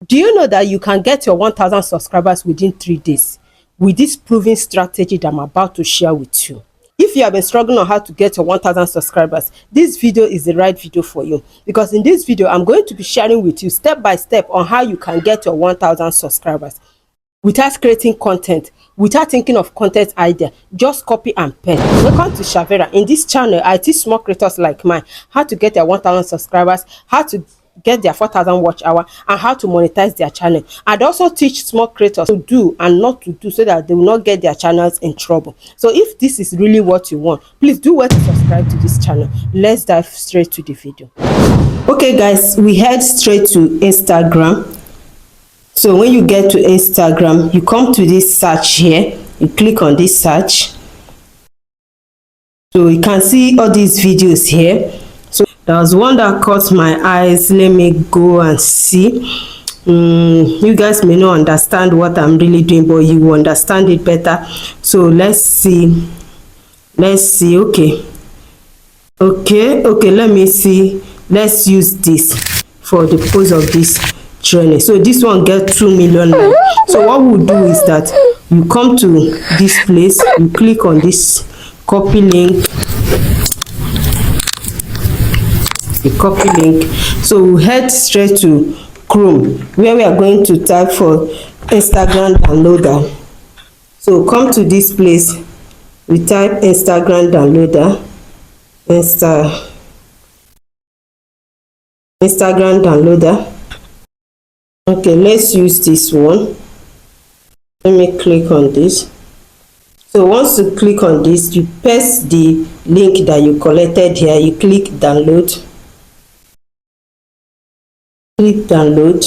Do you know that you can get your 1,000 subscribers within 3 days with this proven strategy that I'm about to share with you? If you have been struggling on how to get your 1,000 subscribers, this video is the right video for you, because in this video I'm going to be sharing with you step by step on how you can get your 1,000 subscribers without creating content, without thinking of content idea. Just copy and paste. Welcome to Shavera. In this channel I teach small creators like mine how to get their 1,000 subscribers, how to get their 4,000 watch hour, and how to monetize their channel. I'd also teach small creators to do and not to do, so that they will not get their channels in trouble. So if this is really what you want, please do well to subscribe to this channel. Let's dive straight to the video. Okay guys, we head straight to Instagram. So when you get to Instagram, you come to this search here, you click on this search. So you can see all these videos here. So there was one that caught my eyes. Let me go and see. You guys may not understand what I'm really doing, but you will understand it better. So let's see. Okay, let me see. Let's use this for the pose of this journey. So this one get 2 million likes. So what we'll do is that you come to this place, you click on this copy link, the copy link. So we'll head straight to Chrome, where we are going to type for Instagram downloader. So come to this place, we type Instagram downloader, Instagram downloader. Okay, let's use this one. Let me click on this. So once you click on this, you paste the link that you collected here, you click download. Click download.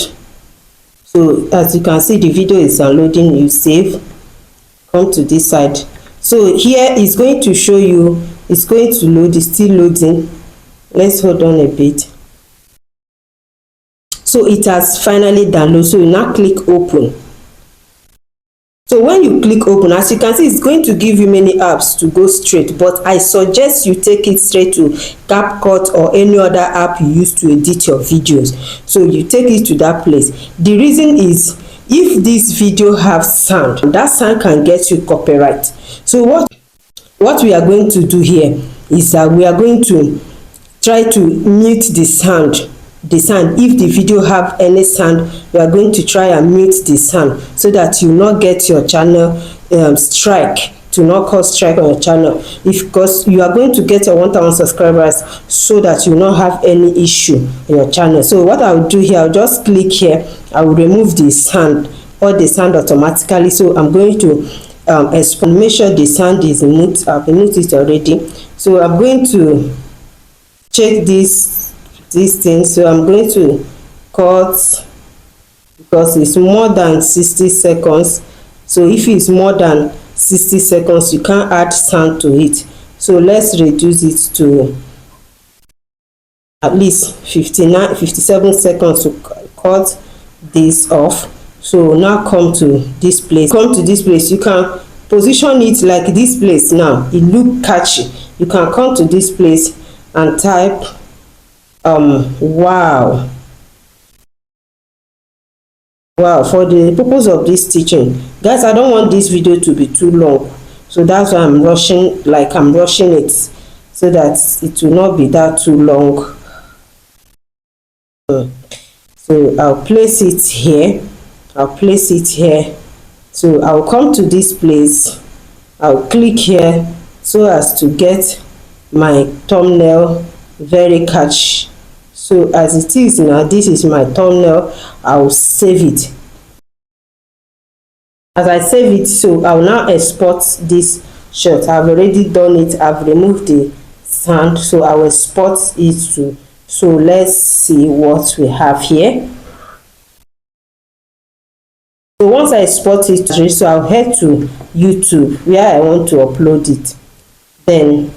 So as you can see, the video is downloading. You save, come to this side. So here it's going to show you, it's going to load, it's still loading. Let's hold on a bit. So it has finally downloaded. So you now click open. So when you click open, as you can see, it's going to give you many apps to go straight, but I suggest you take it straight to CapCut or any other app you use to edit your videos. So you take it to that place. The reason is, if this video have sound, that sound can get you copyright. So what we are going to do here is that we are going to try to mute the sound. If the video have any sound, we are going to try and mute the sound, so that you not get your channel strike, to not cause strike on your channel. Because you are going to get your 1,000 subscribers, so that you not have any issue in your channel. So what I will do here, I'll just click here, I will remove the sound, or the sound automatically. So I'm going to make sure the sound is mute. I've removed it already. So I'm going to check this thing. So I'm going to cut, because it's more than 60 seconds. So if it's more than 60 seconds, you can't add sound to it. So let's reduce it to at least 57 seconds to cut this off. So now come to this place. You can position it like this place. Now it look catchy. You can come to this place and type wow, for the purpose of this teaching, guys, I don't want this video to be too long, so that's why I'm rushing it, so that it will not be that too long. So I'll place it here. So I'll come to this place, I'll click here, so as to get my thumbnail very catchy. So as it is now, this is my thumbnail. I'll save it. As I save it, so I'll now export this shot. I've already done it. I've removed the sound, so I will export it to. So let's see what we have here. So once I export it, so I'll head to YouTube where I want to upload it. Then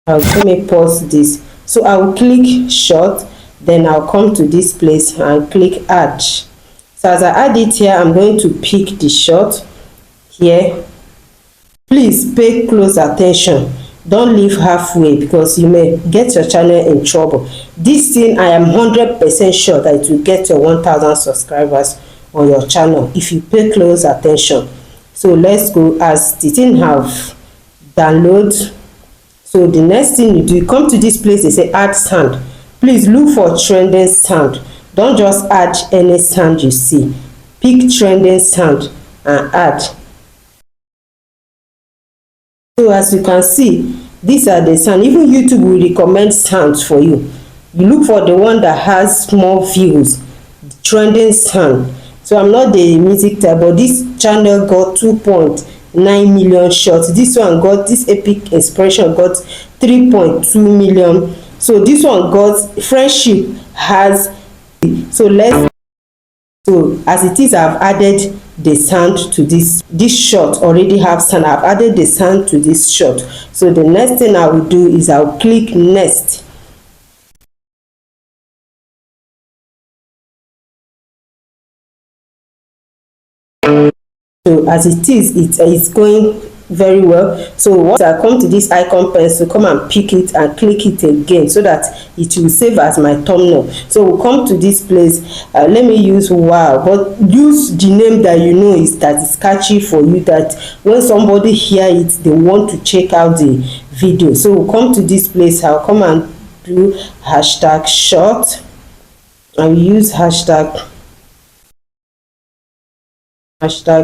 let me pause this. So I will click short, then I'll come to this place and click add. So as I add it here, I'm going to pick the shot here. Please pay close attention. don't leave halfway, because you may get your channel in trouble. This thing, I am 100% sure that it will get your 1000 subscribers on your channel if you pay close attention. So let's go. As the thing have download, so the next thing you do, you come to this place, they say add sound. Please look for trending sound. Don't just add any sound you see. Pick trending sound and add. So as you can see, these are the sound. Even YouTube will recommend sounds for you. You look for the one that has more views, trending sound. So I'm not the music type, but this channel got 2.9 million shots. This one got, this epic inspiration got 3.2 million. So this one got friendship has. So as it is, I've added the sound to this shot. Already have sound. I've added the sound to this shot. So the next thing I will do is I'll click next. So as it is going very well. So once I come to this icon pencil, come and pick it and click it again, so that it will save as my thumbnail. So we'll come to this place. Let me use wow, but use the name that you know is catchy for you, that when somebody hear it, they want to check out the video. So we'll come to this place. I'll come and do hashtag short. I'll use hashtag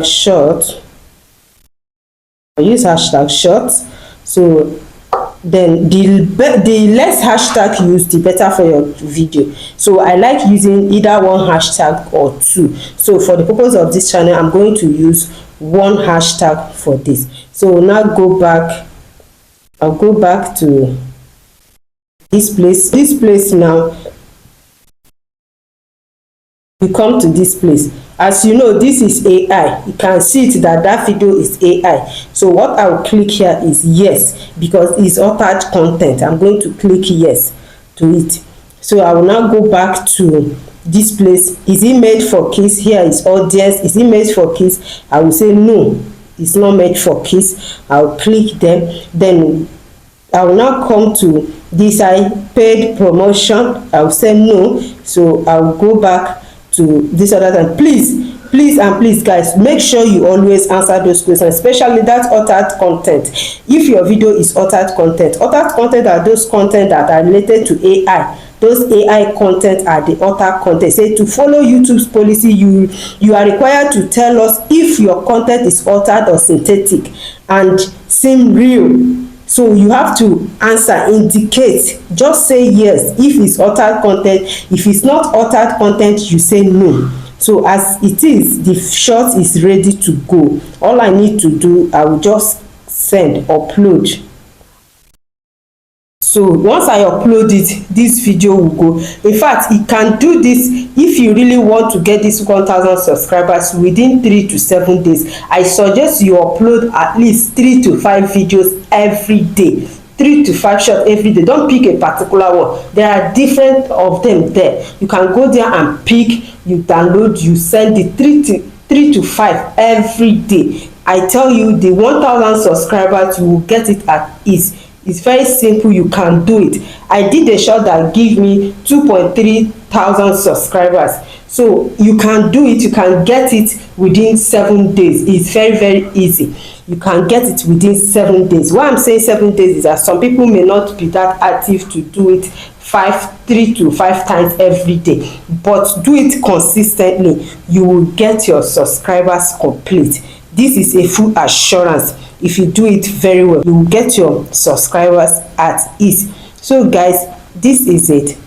short. I use hashtag short. So then the less hashtag you use, the better for your video. So I like using either one hashtag or two. So for the purpose of this channel, I'm going to use one hashtag for this. So now go back. I'll go back to this place. Now we come to this place. As you know, this is AI. You can see it that video is AI. So what I will click here is yes, because it's altered content. I'm going to click yes to it. So I will now go back to this place. Is it made for kids? Here is audience. Is it made for kids? I will say no, it's not made for kids. I'll click them. Then I will now come to this paid promotion. I will say no. So I will go back to this other time. Please guys, make sure you always answer those questions, especially that altered content. If your video is altered content are those content that are related to AI. Those AI content are the altered content. Say to follow YouTube's policy, you are required to tell us if your content is altered or synthetic and seem real. So you have to answer, indicate, just say yes if it's altered content. If it's not altered content, you say no. So as it is, the shot is ready to go. All I need to do, I will just send, upload. So once I upload it, this video will go. In fact, you can do this if you really want to get this 1000 subscribers within 3 to 7 days. I suggest you upload at least 3 to 5 videos every day. 3 to 5 shots every day. Don't pick a particular one. There are different of them there. You can go there and pick, you download, you send it 3 to 5 every day. I tell you, the 1000 subscribers, you will get it at ease. It's very simple. You can do it. I did a shot that gave me 2.3 thousand subscribers. So you can do it. You can get it within 7 days. It's very easy. You can get it within 7 days. Why I'm saying 7 days is that some people may not be that active to do it 3 to 5 times every day, but do it consistently. You will get your subscribers complete. This is a full assurance. If you do it very well, you will get your subscribers at ease. So guys, this is it.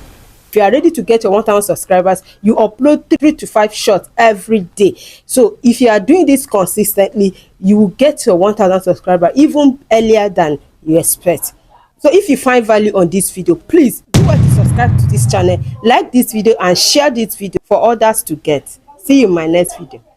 If you are ready to get your 1000 subscribers, you upload 3 to 5 shots every day. So if you are doing this consistently, you will get your 1000 subscribers even earlier than you expect. So if you find value on this video, please do well to subscribe to this channel, like this video and share this video for others to get. See you in my next video.